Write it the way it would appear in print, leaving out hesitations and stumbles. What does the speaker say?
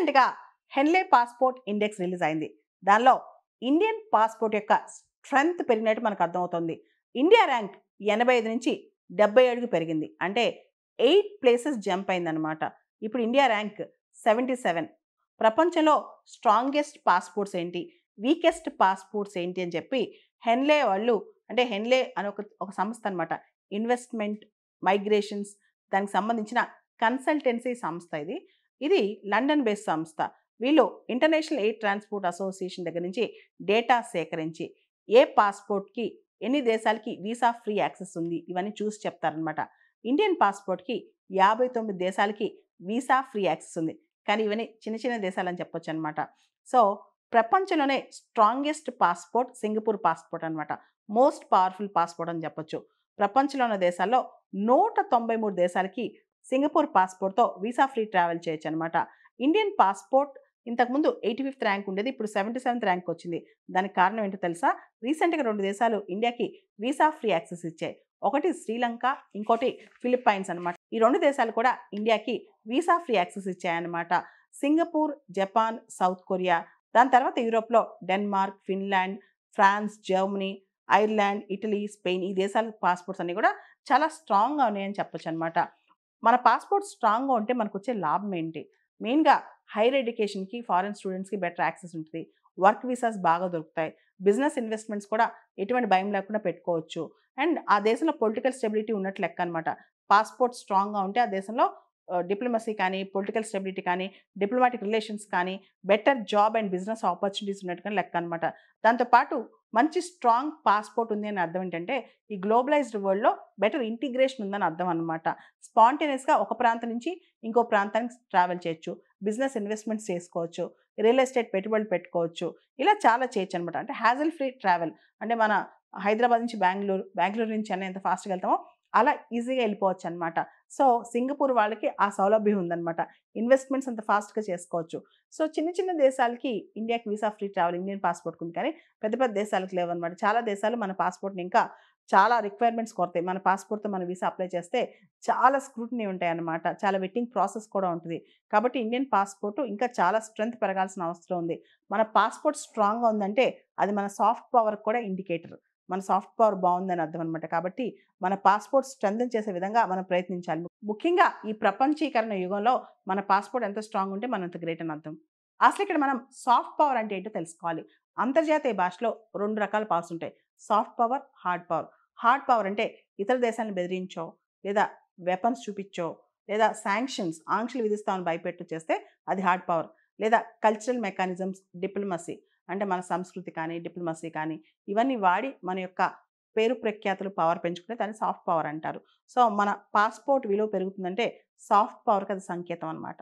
రీసెంట్‌గా Henley passport index release అయింది. దానిలో ఇండియన్ పాస్‌పోర్ట్ యొక్క స్ట్రెంగ్త్ పెరిగినట్టు మనకు అర్థమవుతుంది. ఇండియా ర్యాంక్ 85 నుంచి 77కి పెరిగింది. అంటే 8 ప్లేసెస్ జంప్ అయిందనమాట. ఇప్పుడు ఇండియా ర్యాంక్ 77. ప్రపంచంలో స్ట్రాంగెస్ట్ పాస్‌పోర్ట్స్ ఏంటి? వీకెస్ట్ పాస్‌పోర్ట్స్ ఏంటి అని చెప్పి హెన్లే వాళ్ళు అంటే హెన్లే అని ఒక సంస్థ అనమాట. ఇన్వెస్ట్‌మెంట్, మైగ్రేషన్స్ దానికి సంబంధించిన కన్సల్టెన్సీ సంస్థ ఇది. ఇది లండన్ బేస్ సంస్థ. వీళ్ళు ఇంటర్నేషనల్ ఎయిర్ ట్రాన్స్‌పోర్ట్ అసోసియేషన్ దగ్గర నుంచి డేటా సేకరించి ఏ పాస్‌పోర్ట్‌కి ఎన్ని దేశాలకి వీసా ఫ్రీ యాక్సెస్ ఉంది ఇవన్నీ చూసి చెప్తారనమాట. ఇండియన్ పాస్‌పోర్ట్‌కి 59 దేశాలకి వీసా ఫ్రీ యాక్సెస్ ఉంది. కానీ ఇవన్నీ చిన్న చిన్న దేశాలని చెప్పొచ్చనమాట. సో, ప్రపంచంలోనే స్ట్రాంగెస్ట్ పాస్‌పోర్ట్ సింగపూర్ పాస్‌పోర్ట్ అనమాట. మోస్ట్ పవర్‌ఫుల్ పాస్‌పోర్ట్ అని చెప్పొచ్చు. ప్రపంచంలో ఉన్న దేశాల్లో 193 దేశాలకి సింగపూర్ పాస్‌పోర్ట్‌తో వీసా ఫ్రీ ట్రావెల్ చేయొచ్చనమాట. ఇండియన్ పాస్‌పోర్ట్ ఇంతకుముందు 85థ్ ర్యాంక్ ఉండేది. ఇప్పుడు 77థ్ ర్యాంక్‌కొచ్చింది. దానికి కారణం ఏంటో తెలుసా? రీసెంట్‌గా 2 దేశాలు ఇండియాకి వీసా ఫ్రీ యాక్సెస్ ఇచ్చాయి. ఒకటి శ్రీలంక, ఇంకోటి ఫిలిప్పైన్స్ అనమాట. ఈ 2 దేశాలు కూడా ఇండియాకి వీసా ఫ్రీ యాక్సెస్ ఇచ్చాయన్నమాట. సింగపూర్, జపాన్, సౌత్ కొరియా, దాని తర్వాత యూరోప్‌లో Denmark, Finland, France, Germany, Ireland, Italy, Spain ఈ దేశాల పాస్‌పోర్ట్స్ అన్నీ కూడా చాలా స్ట్రాంగ్‌గా ఉన్నాయని చెప్పొచ్చనమాట. మన పాస్‌పోర్ట్ స్ట్రాంగ్‌గా ఉంటే మనకొచ్చే లాభం ఏంటి? మెయిన్‌గా హైర్ ఎడ్యుకేషన్‌కి, ఫారెన్ స్టూడెంట్స్‌కి బెటర్ యాక్సెస్ ఉంటది. వర్క్ వీసాస్ బాగా దొరుకుతాయి. బిజినెస్ ఇన్వెస్ట్‌మెంట్స్ కూడా ఎటువంటి భయం లేకుండా పెట్టుకోవచ్చు. అండ్ ఆ దేశంలో పొలిటికల్ స్టెబిలిటీ ఉన్నట్లు లెక్క అనమాట. పాస్‌పోర్ట్ స్ట్రాంగ్‌గా ఉంటే ఆ దేశంలో డిప్లొమసీ కానీ, పొలిటికల్ స్టెబిలిటీ కానీ, డిప్లొమాటిక్ రిలేషన్స్ కానీ, better job and business opportunities ఉన్నట్టుగా లెక్క అనమాట. దాంతో పాటు మంచి స్ట్రాంగ్ పాస్‌పోర్ట్ ఉంది అని అర్థం ఏంటంటే, ఈ గ్లోబలైజ్డ్ వరల్డ్‌లో బెటర్ ఇంటిగ్రేషన్ ఉందని అర్థం అనమాట. స్పాంటేనియస్‌గా ఒక ప్రాంతం నుంచి ఇంకో ప్రాంతానికి ట్రావెల్ చేయొచ్చు. బిజినెస్ ఇన్వెస్ట్‌మెంట్స్ చేసుకోవచ్చు. రియల్ ఎస్టేట్ పెట్టుబడులు పెట్టుకోవచ్చు. ఇలా చాలా చేయొచ్చనమాట. అంటే హ్యాజల్ ఫ్రీ ట్రావెల్. అంటే మన హైదరాబాద్ నుంచి బెంగుళూరు, బెంగుళూరు నుంచి చెన్నై ఎంత ఫాస్ట్‌గా వెళ్తామో అలా ఈజీగా వెళ్ళిపోవచ్చనమాట. సో, సింగపూర్ వాళ్ళకి ఆ సౌలభ్యం ఉందనమాట. ఇన్వెస్ట్‌మెంట్స్ అంత ఫాస్ట్‌గా చేసుకోవచ్చు. సో, చిన్న చిన్న దేశాలకి ఇండియాకి వీసా ఫ్రీ ట్రావెల్ ఇండియన్ పాస్‌పోర్ట్‌కి ఉంది కానీ, పెద్ద పెద్ద దేశాలకు లేవనమాట. చాలా దేశాలు మన పాస్‌పోర్ట్‌ని ఇంకా చాలా రిక్వైర్మెంట్స్ కొడతాయి. మన పాస్‌పోర్ట్‌తో మనం వీసా అప్లై చేస్తే చాలా స్క్రూటినీ ఉంటాయన్నమాట. చాలా వెట్టింగ్ ప్రాసెస్ కూడా ఉంటది. కాబట్టి ఇండియన్ పాస్‌పోర్ట్ ఇంకా చాలా స్ట్రెంత్ పెరగాల్సిన అవసరం ఉంది. మన పాస్‌పోర్ట్ స్ట్రాంగ్‌గా ఉందంటే అది మన సాఫ్ట్ పవర్‌కి కూడా ఇండికేటర్. మన సాఫ్ట్ పవర్ బావుందని అర్థం అనమాట. కాబట్టి మన పాస్‌పోర్ట్ స్ట్రెంథెన్ చేసే విధంగా మనం ప్రయత్నించాలి. ముఖ్యంగా ఈ ప్రపంచీకరణ యుగంలో మన పాస్‌పోర్ట్ ఎంత స్ట్రాంగ్ ఉంటే మనం అంత గ్రేట్ అని అర్థం. అసలు ఇక్కడ మనం సాఫ్ట్ పవర్ అంటే ఏంటో తెలుసుకోవాలి. అంతర్జాతీయ భాషలో 2 రకాల పవర్స్ ఉంటాయి. Soft power, hard power. Hard power అంటే ఇతర దేశాలను బెదిరించో, లేదా వెపన్స్ చూపిచ్చో, లేదా సాంక్షన్స్ ఆంక్షలు విధిస్తామని భయపెట్టో చేస్తే అది హార్డ్ పవర్. లేదా కల్చరల్ మెకానిజమ్స్, డిప్లొమసీ అంటే మన సంస్కృతి కానీ, డిప్లొమసీ కానీ ఇవన్నీ వాడి మన యొక్క పేరు ప్రఖ్యాతులు పవర్ పెంచుకుంటే దాన్ని సాఫ్ట్ పవర్ అంటారు. సో, మన పాస్‌పోర్ట్ విలువ పెరుగుతుందంటే సాఫ్ట్ పవర్‌కి అది సంకేతం అనమాట.